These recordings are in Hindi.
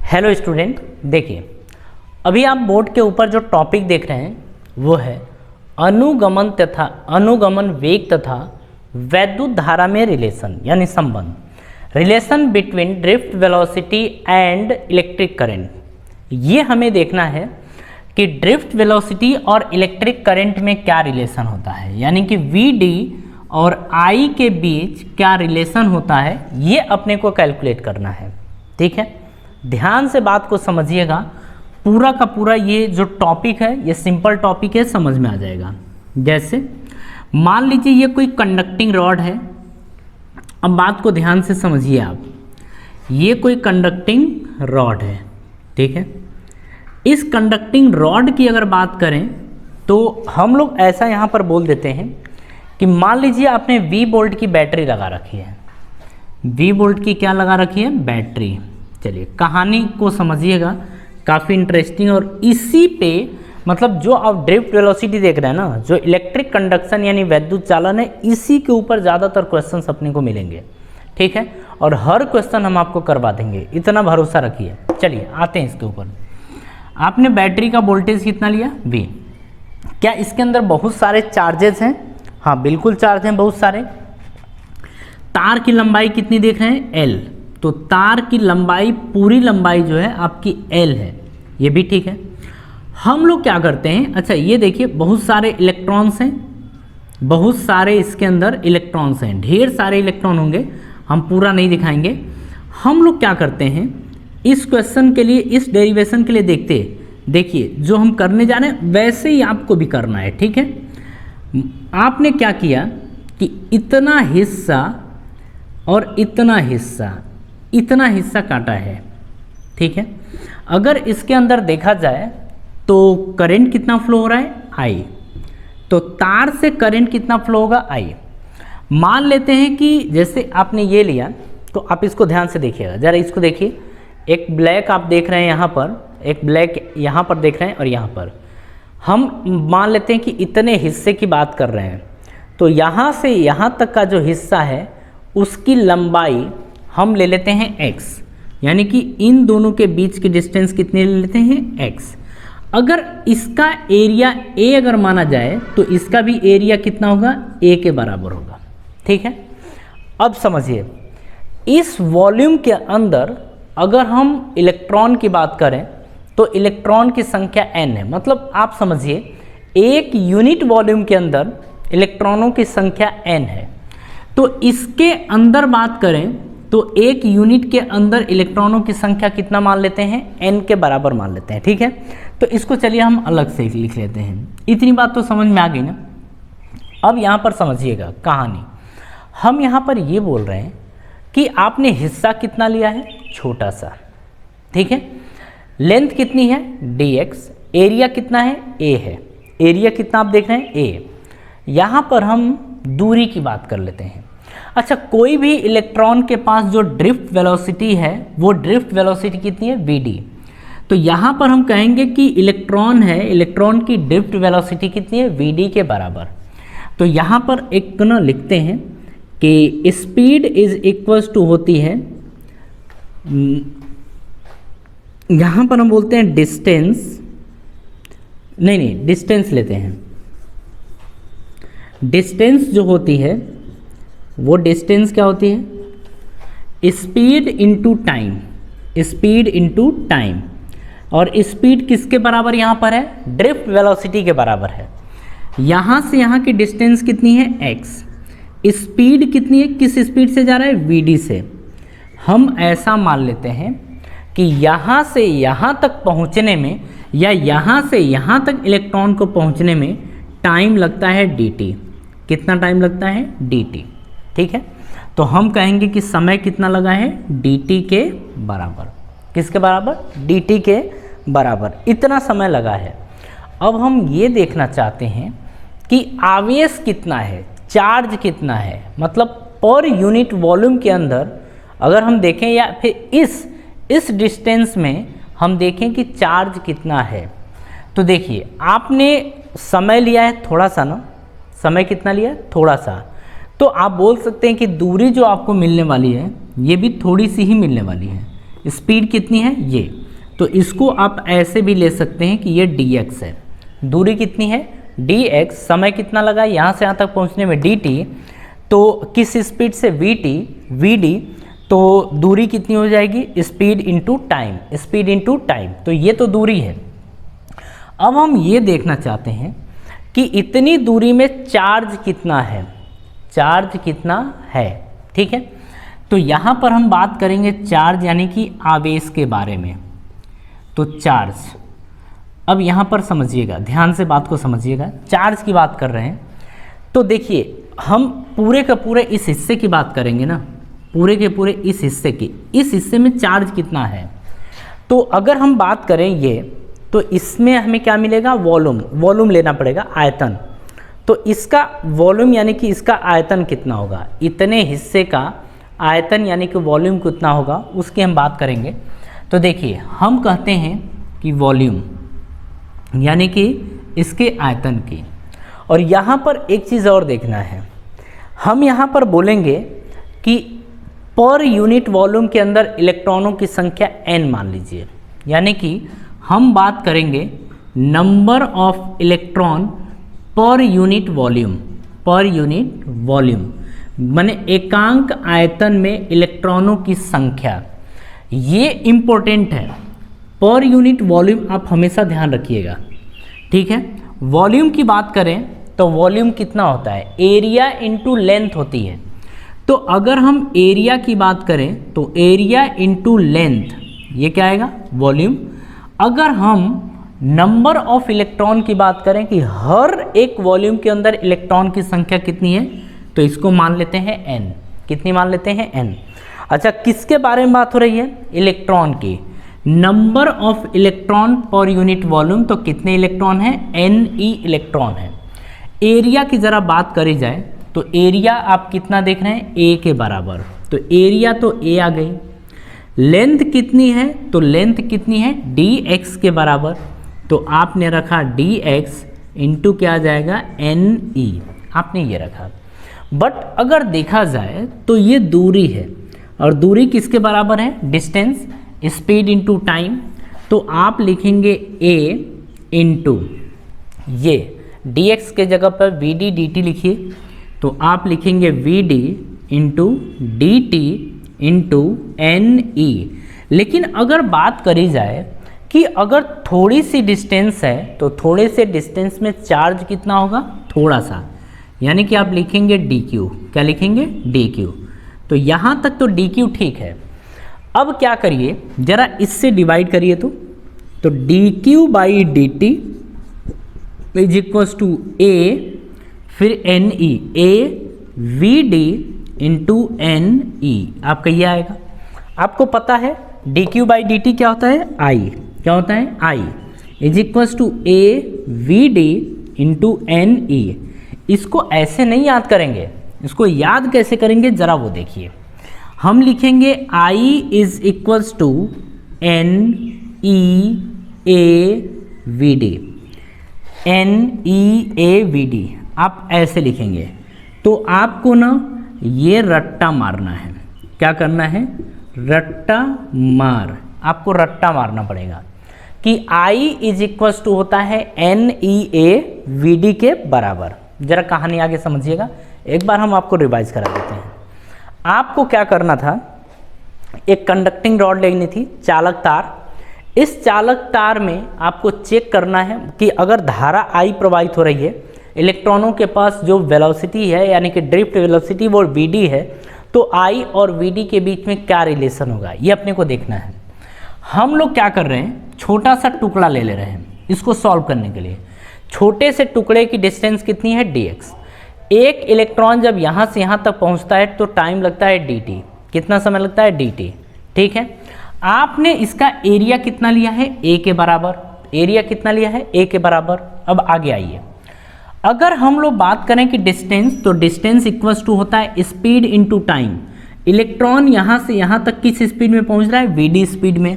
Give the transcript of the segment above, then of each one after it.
हेलो स्टूडेंट, देखिए अभी आप बोर्ड के ऊपर जो टॉपिक देख रहे हैं वो है अनुगमन वेग तथा वैद्युत धारा में रिलेशन यानी संबंध, relation between drift velocity and electric current. ये हमें देखना है कि ड्रिफ्ट वेलोसिटी और इलेक्ट्रिक करंट में क्या रिलेशन होता है, यानी कि VD और I के बीच क्या रिलेशन होता है, ये अपने को कैलकुलेट करना है। ठीक है, ध्यान से बात को समझिएगा। पूरा का पूरा ये जो टॉपिक है ये सिंपल टॉपिक है, समझ में आ जाएगा। जैसे मान लीजिए ये कोई कंडक्टिंग रॉड है। अब बात को ध्यान से समझिए आप, ये कोई कंडक्टिंग रॉड है। ठीक है, इस कंडक्टिंग रॉड की अगर बात करें तो हम लोग ऐसा यहाँ पर बोल देते हैं कि मान लीजिए आपने V वोल्ट की बैटरी लगा रखी है। V वोल्ट की क्या लगा रखी है? बैटरी। चलिए कहानी को समझिएगा, काफ़ी इंटरेस्टिंग। और इसी पे मतलब जो आप ड्रिफ्ट वेलोसिटी देख रहे हैं ना, जो इलेक्ट्रिक कंडक्शन यानी वैद्युत चालन है, इसी के ऊपर ज़्यादातर क्वेश्चंस अपने को मिलेंगे। ठीक है, और हर क्वेश्चन हम आपको करवा देंगे, इतना भरोसा रखिए। चलिए आते हैं इसके ऊपर। आपने बैटरी का वोल्टेज कितना लिया? V। क्या इसके अंदर बहुत सारे चार्जेस हैं? हाँ बिल्कुल चार्ज हैं, बहुत सारे। तार की लंबाई कितनी देख रहे हैं? L। तो तार की लंबाई, पूरी लंबाई जो है आपकी L है, ये भी ठीक है। हम लोग क्या करते हैं, अच्छा ये देखिए बहुत सारे इलेक्ट्रॉन्स हैं, बहुत सारे इसके अंदर इलेक्ट्रॉन्स हैं, ढेर सारे इलेक्ट्रॉन होंगे, हम पूरा नहीं दिखाएंगे। हम लोग क्या करते हैं इस क्वेश्चन के लिए, इस डेरिवेशन के लिए देखिए जो हम करने जा रहे हैं वैसे ही आपको भी करना है। ठीक है, आपने क्या किया कि इतना हिस्सा और इतना हिस्सा काटा है। ठीक है, अगर इसके अंदर देखा जाए तो करंट कितना फ्लो हो रहा है? I। तो तार से करंट कितना फ्लो होगा? I। मान लेते हैं कि जैसे आपने ये लिया, तो आप इसको ध्यान से देखिएगा जरा, इसको देखिए। एक ब्लैक आप देख रहे हैं यहाँ पर, एक ब्लैक यहाँ पर देख रहे हैं और यहाँ पर। हम मान लेते हैं कि इतने हिस्से की बात कर रहे हैं, तो यहाँ से यहाँ तक का जो हिस्सा है उसकी लंबाई हम ले लेते हैं x, यानी कि इन दोनों के बीच की डिस्टेंस कितनी ले लेते हैं? x। अगर इसका एरिया A अगर माना जाए तो इसका भी एरिया कितना होगा? A के बराबर होगा। ठीक है, अब समझिए इस वॉल्यूम के अंदर अगर हम इलेक्ट्रॉन की बात करें तो इलेक्ट्रॉन की संख्या n है। मतलब आप समझिए एक यूनिट वॉल्यूम के अंदर इलेक्ट्रॉनों की संख्या n है। तो इसके अंदर बात करें तो एक यूनिट के अंदर इलेक्ट्रॉनों की संख्या कितना मान लेते हैं? n के बराबर मान लेते हैं। ठीक है, तो इसको चलिए हम अलग से लिख लेते हैं। इतनी बात तो समझ में आ गई ना। अब यहाँ पर समझिएगा कहानी। हम यहाँ पर ये बोल रहे हैं कि आपने हिस्सा कितना लिया है? छोटा सा। ठीक है, लेंथ कितनी है? dx। एरिया कितना है? a है। एरिया कितना आप देख रहे हैं? a। यहाँ पर हम दूरी की बात कर लेते हैं। अच्छा, कोई भी इलेक्ट्रॉन के पास जो ड्रिफ्ट वेलोसिटी है वो ड्रिफ्ट वेलोसिटी कितनी है? vd। तो यहाँ पर हम कहेंगे कि इलेक्ट्रॉन है, इलेक्ट्रॉन की ड्रिफ्ट वेलोसिटी कितनी है? vd के बराबर। तो यहाँ पर एक ना लिखते हैं कि स्पीड इज इक्वल्स टू होती है, यहाँ पर हम बोलते हैं डिस्टेंस, नहीं डिस्टेंस लेते हैं। डिस्टेंस जो होती है वो डिस्टेंस क्या होती है? Speed into time, speed into time. और स्पीड किसके बराबर यहाँ पर है? ड्रिफ्ट वेलोसिटी के बराबर है। यहाँ से यहाँ की डिस्टेंस कितनी है? x। स्पीड कितनी है? किस स्पीड से जा रहा है? vd से। हम ऐसा मान लेते हैं कि यहाँ से यहाँ तक पहुँचने में या यहाँ से यहाँ तक इलेक्ट्रॉन को पहुँचने में टाइम लगता है dt। कितना टाइम लगता है? dt। ठीक है, तो हम कहेंगे कि समय कितना लगा है? dt के बराबर। किसके बराबर? dt के बराबर, इतना समय लगा है। अब हम ये देखना चाहते हैं कि आवेश कितना है, चार्ज कितना है, मतलब पर यूनिट वॉल्यूम के अंदर अगर हम देखें या फिर इस डिस्टेंस में हम देखें कि चार्ज कितना है। तो देखिए आपने समय लिया है थोड़ा सा ना, समय कितना लिया है? थोड़ा सा। तो आप बोल सकते हैं कि दूरी जो आपको मिलने वाली है ये भी थोड़ी सी ही मिलने वाली है। स्पीड कितनी है ये, तो इसको आप ऐसे भी ले सकते हैं कि ये dx है। दूरी कितनी है dx, समय कितना लगा यहाँ से यहाँ तक पहुँचने में dt, तो किस स्पीड से vd, तो दूरी कितनी हो जाएगी speed into time, speed into time, तो ये तो दूरी है। अब हम ये देखना चाहते हैं कि इतनी दूरी में चार्ज कितना है, चार्ज कितना है, ठीक है। तो यहाँ पर हम बात करेंगे चार्ज यानी कि आवेश के बारे में। तो चार्ज, अब यहाँ पर समझिएगा, ध्यान से बात को समझिएगा, चार्ज की बात कर रहे हैं तो देखिए हम पूरे का पूरे इस हिस्से की बात करेंगे ना, पूरे के पूरे इस हिस्से की, इस हिस्से में चार्ज कितना है। तो अगर हम बात करें ये, तो इसमें हमें क्या मिलेगा, वॉल्यूम, वॉल्यूम लेना पड़ेगा, आयतन। तो इसका वॉल्यूम यानी कि इसका आयतन कितना होगा, इतने हिस्से का आयतन यानी कि वॉल्यूम कितना होगा उसकी हम बात करेंगे। तो देखिए हम कहते हैं कि वॉल्यूम यानी कि इसके आयतन की, और यहाँ पर एक चीज़ और देखना है, हम यहाँ पर बोलेंगे कि पर यूनिट वॉल्यूम के अंदर इलेक्ट्रॉनों की संख्या n मान लीजिए, यानी कि हम बात करेंगे number of electron per unit volume, per unit volume माने एकांक आयतन में इलेक्ट्रॉनों की संख्या, ये इम्पोर्टेंट है। पर यूनिट वॉल्यूम आप हमेशा ध्यान रखिएगा, ठीक है। वॉल्यूम की बात करें तो वॉल्यूम कितना होता है, एरिया इंटू लेंथ होती है। तो अगर हम एरिया की बात करें तो एरिया इंटू लेंथ, ये क्या आएगा, वॉल्यूम। अगर हम नंबर ऑफ इलेक्ट्रॉन की बात करें कि हर एक वॉल्यूम के अंदर इलेक्ट्रॉन की संख्या कितनी है, तो इसको मान लेते हैं n, कितनी मान लेते हैं n। अच्छा किसके बारे में बात हो रही है, इलेक्ट्रॉन की, number of electron per unit volume, तो कितने इलेक्ट्रॉन हैं, ne इलेक्ट्रॉन है। एरिया की ज़रा बात करी जाए तो एरिया आप कितना देख रहे हैं, a के बराबर, तो एरिया तो a आ गई। लेंथ कितनी है, तो लेंथ कितनी है, dx के बराबर, तो आपने रखा dx इंटू क्या आ जाएगा, ne, आपने ये रखा। बट अगर देखा जाए तो ये दूरी है, और दूरी किसके बराबर है, डिस्टेंस, स्पीड इंटू टाइम, तो आप लिखेंगे a इंटू ये dx के जगह पर vd dt लिखिए, तो आप लिखेंगे vd into dt into ne। लेकिन अगर बात करी जाए कि अगर थोड़ी सी डिस्टेंस है तो थोड़े से डिस्टेंस में चार्ज कितना होगा, थोड़ा सा, यानी कि आप लिखेंगे dq, क्या लिखेंगे, dq। तो यहाँ तक तो dq ठीक है। अब क्या करिए, जरा इससे डिवाइड करिए, तो dq by dt is equals to a, फिर ne, a vd into ne, आपका ये आएगा। आपको पता है dq बाई dt क्या होता है, i, क्या होता है, i is equals to a vd into ne। इसको ऐसे नहीं याद करेंगे, इसको याद कैसे करेंगे जरा वो देखिए। हम लिखेंगे I is equals to NEAVD, NEAVD आप ऐसे लिखेंगे। तो आपको ना ये रट्टा मारना है, क्या करना है, रट्टा मार, आपको रट्टा मारना पड़ेगा कि I इज इक्वल्स टू होता है NEAVD के बराबर। जरा कहानी आगे समझिएगा, एक बार हम आपको रिवाइज करा देते हैं। आपको क्या करना था, एक कंडक्टिंग रॉड लेनी थी, चालक तार। इस चालक तार में आपको चेक करना है कि अगर धारा I प्रवाहित हो रही है, इलेक्ट्रॉनों के पास जो वेलोसिटी है यानी कि ड्रिफ्ट वेलोसिटी वो vd है, तो I और vd के बीच में क्या रिलेशन होगा ये अपने को देखना है। हम लोग क्या कर रहे हैं, छोटा सा टुकड़ा ले रहे हैं इसको सॉल्व करने के लिए। छोटे से टुकड़े की डिस्टेंस कितनी है, dx। एक इलेक्ट्रॉन जब यहाँ से यहाँ तक पहुँचता है तो टाइम लगता है dt, कितना समय लगता है, dt, ठीक है। आपने इसका एरिया कितना लिया है, a के बराबर, एरिया कितना लिया है, a के बराबर। अब आगे आइए, अगर हम लोग बात करें कि डिस्टेंस, तो डिस्टेंस इक्वल्स टू होता है स्पीड इनटू टाइम। इलेक्ट्रॉन यहाँ से यहाँ तक किस स्पीड में पहुँच रहा है, vd स्पीड में,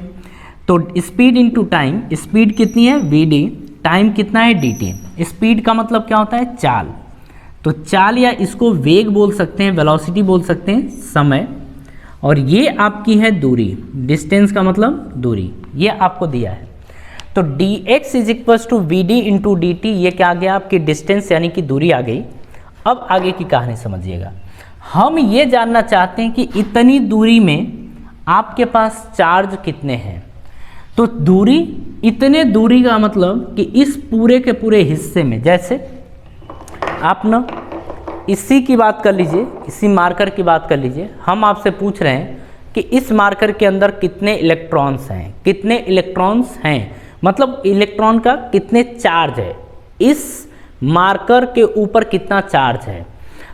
तो स्पीड इनटू टाइम, स्पीड कितनी है vd, टाइम कितना है dt। स्पीड का मतलब क्या होता है, चाल, तो चाल या इसको वेग बोल सकते हैं, वेलोसिटी बोल सकते हैं, समय। और ये आपकी है दूरी, डिस्टेंस का मतलब दूरी, ये आपको दिया है। तो dx is equal to V D into D T, ये क्या आ गया आपकी डिस्टेंस यानी कि दूरी आ गई। अब आगे की कहानी समझिएगा। हम ये जानना चाहते हैं कि इतनी दूरी में आपके पास चार्ज कितने हैं। तो दूरी, इतने दूरी का मतलब कि इस पूरे के पूरे हिस्से में, जैसे आप ना इसी की बात कर लीजिए, इसी मार्कर की बात कर लीजिए, हम आपसे पूछ रहे हैं कि इस मार्कर के अंदर कितने इलेक्ट्रॉन्स हैं, कितने इलेक्ट्रॉन्स हैं, मतलब इलेक्ट्रॉन का कितने चार्ज है, इस मार्कर के ऊपर कितना चार्ज है।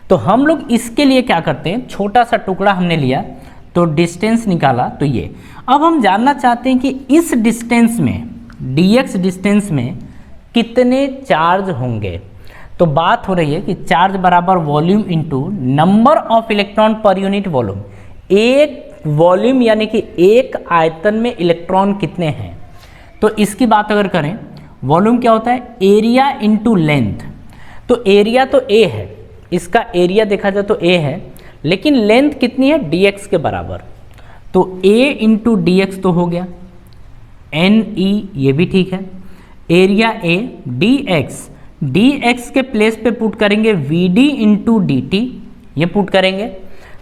तो हम लोग इसके लिए क्या करते हैं, छोटा सा टुकड़ा हमने लिया तो डिस्टेंस निकाला, तो ये। अब हम जानना चाहते हैं कि इस डिस्टेंस में, dx डिस्टेंस में कितने चार्ज होंगे। तो बात हो रही है कि चार्ज बराबर volume into number of electron per unit volume. एक वॉल्यूम यानी कि एक आयतन में इलेक्ट्रॉन कितने हैं। तो इसकी बात अगर करें, वॉल्यूम क्या होता है, एरिया इनटू लेंथ। तो एरिया तो a है, इसका एरिया देखा जाए तो a है, लेकिन लेंथ कितनी है, dx के बराबर। तो a इंटू डी एक्स तो हो गया, एन ई ये भी ठीक है, एरिया a, dx के प्लेस पे पुट करेंगे V D into D T, ये पुट करेंगे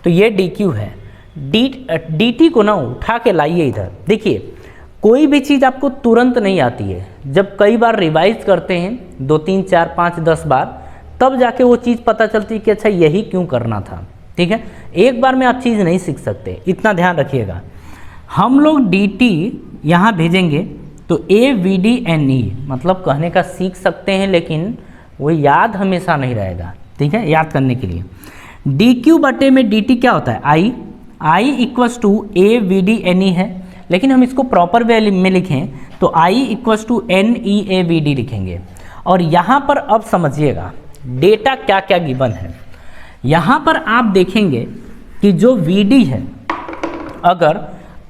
तो ये डी क्यू है। डी टी को ना उठा के लाइए इधर। देखिए कोई भी चीज़ आपको तुरंत नहीं आती है, जब कई बार रिवाइज करते हैं 2 3 4 5 10 बार, तब जाके वो चीज़ पता चलती है कि अच्छा यही क्यों करना था। ठीक है, एक बार में आप चीज़ नहीं सीख सकते, इतना ध्यान रखिएगा। हम लोग डी टी यहाँ भेजेंगे तो A V D N E, मतलब कहने का सीख सकते हैं, लेकिन वो याद हमेशा नहीं रहेगा। ठीक है, याद करने के लिए डी क्यू बटे में डी टी क्या होता है, I equals to A V D N E है, लेकिन हम इसको प्रॉपर वे में लिखें तो I equals to N E A V D लिखेंगे। और यहाँ पर अब समझिएगा डेटा क्या क्या गिवन है। यहाँ पर आप देखेंगे कि जो वी डी है, अगर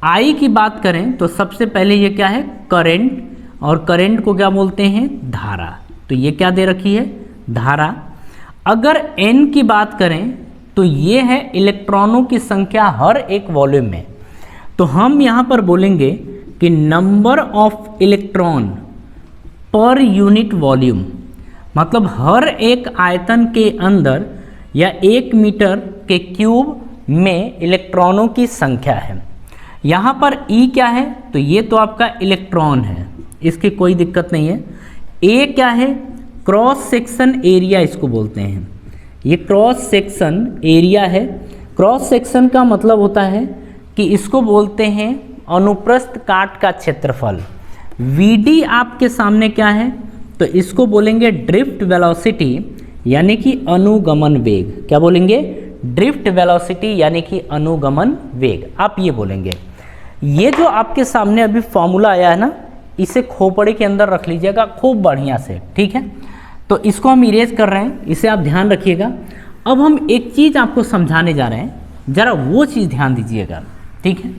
आई की बात करें तो सबसे पहले ये क्या है, करंट, और करंट को क्या बोलते हैं, धारा। तो ये क्या दे रखी है, धारा। अगर एन की बात करें तो ये है इलेक्ट्रॉनों की संख्या हर एक वॉल्यूम में। तो हम यहाँ पर बोलेंगे कि number of electron per unit volume, मतलब हर एक आयतन के अंदर या 1 मीटर के क्यूब में इलेक्ट्रॉनों की संख्या है। यहाँ पर E क्या है, तो ये तो आपका इलेक्ट्रॉन है, इसकी कोई दिक्कत नहीं है। A क्या है, क्रॉस सेक्शन एरिया इसको बोलते हैं, ये क्रॉस सेक्शन एरिया है। क्रॉस सेक्शन का मतलब होता है कि इसको बोलते हैं अनुप्रस्थ काट का क्षेत्रफल। VD आपके सामने क्या है, तो इसको बोलेंगे ड्रिफ्ट वेलोसिटी यानी कि अनुगमन वेग। क्या बोलेंगे, ड्रिफ्ट वेलोसिटी यानी कि अनुगमन वेग, आप ये बोलेंगे। ये जो आपके सामने अभी फॉर्मूला आया है ना, इसे खोपड़ी के अंदर रख लीजिएगा खूब बढ़िया से। ठीक है, तो इसको हम इरेज कर रहे हैं, इसे आप ध्यान रखिएगा। अब हम एक चीज़ आपको समझाने जा रहे हैं, ज़रा वो चीज़ ध्यान दीजिएगा। ठीक है,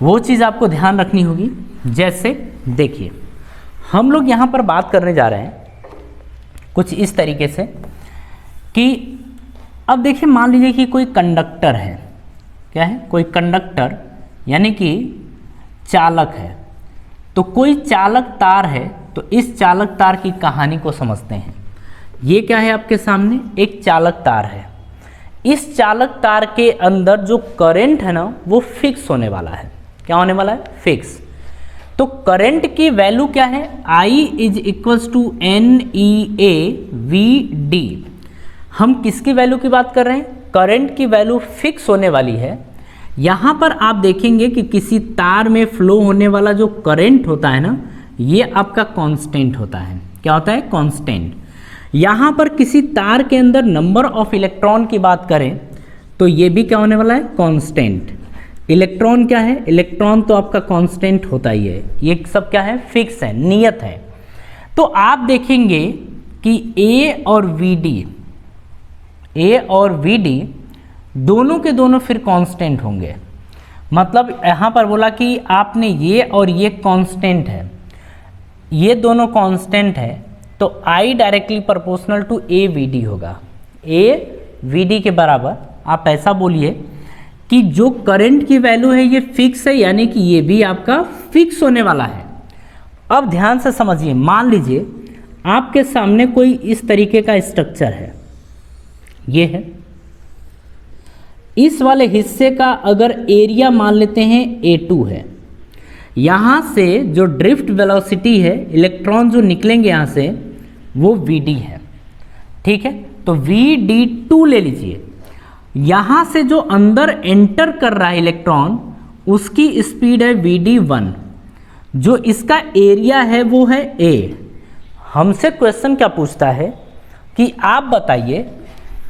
वो चीज़ आपको ध्यान रखनी होगी। जैसे देखिए, हम लोग यहाँ पर बात करने जा रहे हैं कुछ इस तरीके से कि अब देखिए, मान लीजिए कि कोई कंडक्टर है, क्या है, कोई कंडक्टर यानी कि चालक है। तो कोई चालक तार है, तो इस चालक तार की कहानी को समझते हैं। ये क्या है आपके सामने, एक चालक तार है। इस चालक तार के अंदर जो करंट है ना, वो फिक्स होने वाला है। क्या होने वाला है, फिक्स। तो करंट की वैल्यू क्या है, I is equals to N E A V D. हम किसकी वैल्यू की बात कर रहे हैं, करंट की वैल्यू फिक्स होने वाली है। यहाँ पर आप देखेंगे कि किसी तार में फ्लो होने वाला जो करंट होता है ना, ये आपका कांस्टेंट होता है। क्या होता है, कांस्टेंट। यहाँ पर किसी तार के अंदर नंबर ऑफ इलेक्ट्रॉन की बात करें तो ये भी क्या होने वाला है, कांस्टेंट। इलेक्ट्रॉन क्या है, इलेक्ट्रॉन तो आपका कांस्टेंट होता ही है, ये सब क्या है, फिक्स है, नियत है। तो आप देखेंगे कि ए और वी डी दोनों के दोनों फिर कांस्टेंट होंगे। मतलब यहाँ पर बोला कि आपने ये और ये कांस्टेंट है, ये दोनों कांस्टेंट है, तो I directly proportional to A V D होगा। ए वी डी के बराबर आप ऐसा बोलिए कि जो करंट की वैल्यू है ये फिक्स है, यानी कि ये भी आपका फिक्स होने वाला है। अब ध्यान से समझिए, मान लीजिए आपके सामने कोई इस तरीके का स्ट्रक्चर है, ये है, इस वाले हिस्से का अगर एरिया मान लेते हैं A2 है, यहाँ से जो ड्रिफ्ट वेलोसिटी है, इलेक्ट्रॉन जो निकलेंगे यहाँ से, वो VD है, ठीक है। तो VD2 ले लीजिए। यहाँ से जो अंदर एंटर कर रहा है इलेक्ट्रॉन, उसकी स्पीड है VD1, जो इसका एरिया है वो है A। हमसे क्वेश्चन क्या पूछता है कि आप बताइए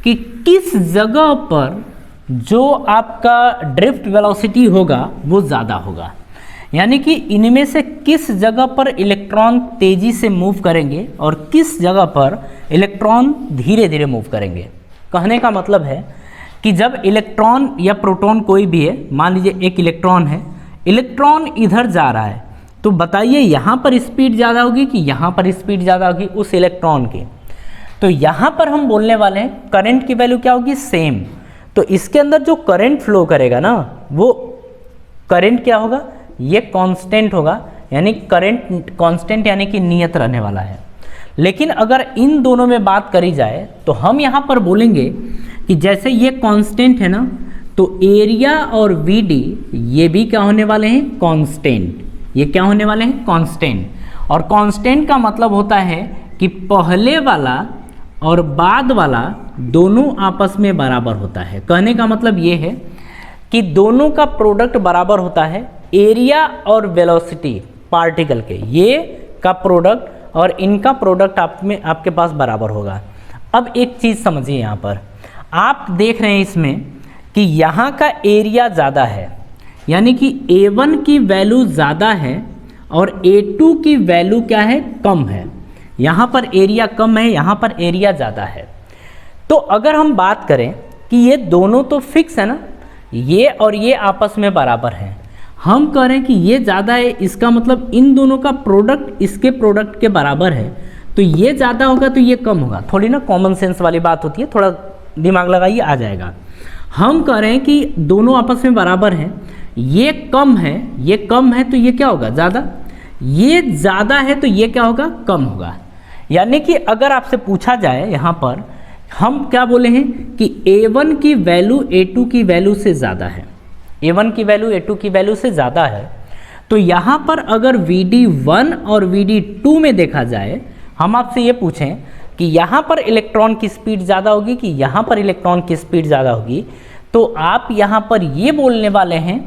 कि किस जगह पर जो आपका ड्रिफ्ट वेलोसिटी होगा वो ज़्यादा होगा, यानी कि इनमें से किस जगह पर इलेक्ट्रॉन तेज़ी से मूव करेंगे और किस जगह पर इलेक्ट्रॉन धीरे धीरे मूव करेंगे। कहने का मतलब है कि जब इलेक्ट्रॉन या प्रोटॉन कोई भी है, मान लीजिए एक इलेक्ट्रॉन है, इलेक्ट्रॉन इधर जा रहा है, तो बताइए यहाँ पर स्पीड ज़्यादा होगी कि यहाँ पर स्पीड ज़्यादा होगी उस इलेक्ट्रॉन की। तो यहाँ पर हम बोलने वाले हैं करंट की वैल्यू क्या होगी, सेम। तो इसके अंदर जो करंट फ्लो करेगा ना, वो करंट क्या होगा, ये कांस्टेंट होगा, यानी करंट कांस्टेंट यानी कि नियत रहने वाला है। लेकिन अगर इन दोनों में बात करी जाए तो हम यहाँ पर बोलेंगे कि जैसे ये कांस्टेंट है ना, तो एरिया और VD ये भी क्या होने वाले हैं, कांस्टेंट। ये क्या होने वाले हैं, कांस्टेंट। और कांस्टेंट का मतलब होता है कि पहले वाला और बाद वाला दोनों आपस में बराबर होता है। कहने का मतलब ये है कि दोनों का प्रोडक्ट बराबर होता है, एरिया और वेलोसिटी पार्टिकल के, ये का प्रोडक्ट और इनका प्रोडक्ट आपके पास बराबर होगा। अब एक चीज़ समझिए, यहाँ पर आप देख रहे हैं इसमें कि यहाँ का एरिया ज़्यादा है, यानी कि A1 की वैल्यू ज़्यादा है और A2 की वैल्यू क्या है, कम है। यहाँ पर एरिया कम है, यहाँ पर एरिया ज़्यादा है। तो अगर हम बात करें कि ये दोनों तो फिक्स है ना, ये और ये आपस में बराबर हैं, हम कह रहे हैं कि ये ज़्यादा है, इसका मतलब इन दोनों का प्रोडक्ट इसके प्रोडक्ट के बराबर है, तो ये ज़्यादा होगा तो ये कम होगा। थोड़ी ना कॉमन सेंस वाली बात होती है, थोड़ा दिमाग लगाइए, आ जाएगा। हम कह रहे हैं कि दोनों आपस में बराबर हैं, ये कम है, ये कम है, तो ये क्या होगा, ज़्यादा। ये ज़्यादा है तो ये क्या होगा, कम होगा। यानी कि अगर आपसे पूछा जाए यहाँ पर, हम क्या बोले हैं कि A1 की वैल्यू A2 की वैल्यू से ज़्यादा है, A1 की वैल्यू A2 की वैल्यू से ज़्यादा है, तो यहाँ पर अगर VD1 और VD2 में देखा जाए, हम आपसे ये पूछें कि यहाँ पर इलेक्ट्रॉन की स्पीड ज़्यादा होगी कि यहाँ पर इलेक्ट्रॉन की स्पीड ज़्यादा होगी, तो आप यहाँ पर ये बोलने वाले हैं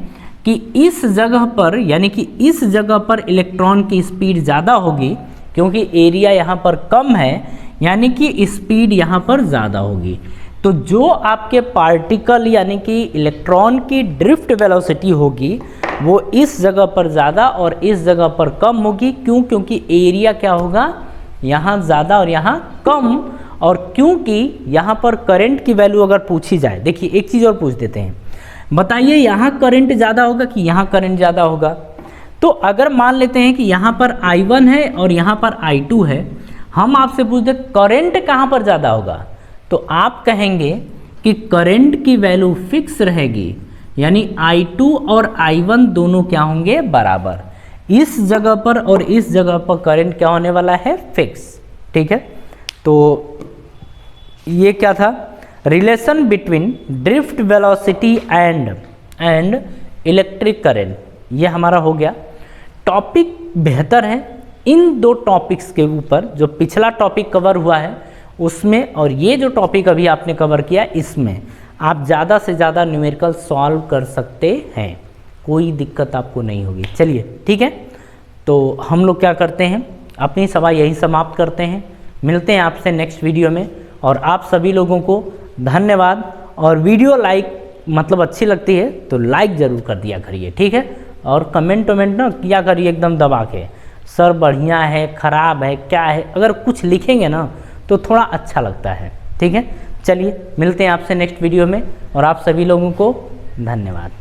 कि इस जगह पर, यानी कि इस जगह पर इलेक्ट्रॉन की स्पीड ज़्यादा होगी, क्योंकि एरिया यहाँ पर कम है, यानी कि स्पीड यहाँ पर ज़्यादा होगी। तो जो आपके पार्टिकल यानी कि इलेक्ट्रॉन की ड्रिफ्ट वेलोसिटी होगी वो इस जगह पर ज़्यादा और इस जगह पर कम होगी। क्यों? क्योंकि एरिया क्या होगा, यहाँ ज़्यादा और यहाँ कम। और क्योंकि यहाँ पर करंट की वैल्यू अगर पूछी जाए, देखिए एक चीज़ और पूछ देते हैं, बताइए यहाँ करंट ज़्यादा होगा कि यहाँ करंट ज़्यादा होगा। तो अगर मान लेते हैं कि यहाँ पर I1 है और यहाँ पर I2 है, हम आपसे पूछते करंट कहाँ पर ज़्यादा होगा, तो आप कहेंगे कि करंट की वैल्यू फिक्स रहेगी, यानी I2 और I1 दोनों क्या होंगे, बराबर। इस जगह पर और इस जगह पर करंट क्या होने वाला है, फिक्स। ठीक है, तो ये क्या था, relation between drift velocity and electric current, ये हमारा हो गया। टॉपिक बेहतर है इन दो टॉपिक्स के ऊपर, जो पिछला टॉपिक कवर हुआ है उसमें और ये जो टॉपिक अभी आपने कवर किया इसमें आप ज़्यादा से ज़्यादा न्यूमेरिकल सॉल्व कर सकते हैं, कोई दिक्कत आपको नहीं होगी। चलिए ठीक है, तो हम लोग क्या करते हैं, अपनी सभा यही समाप्त करते हैं। मिलते हैं आपसे नेक्स्ट वीडियो में, और आप सभी लोगों को धन्यवाद। और वीडियो मतलब अच्छी लगती है तो लाइक ज़रूर कर दिया करिए, ठीक है। और कमेंट ना किया करिए एकदम दबा के, सर बढ़िया है, ख़राब है, क्या है, अगर कुछ लिखेंगे ना तो थोड़ा अच्छा लगता है, ठीक है। चलिए मिलते हैं आपसे नेक्स्ट वीडियो में, और आप सभी लोगों को धन्यवाद।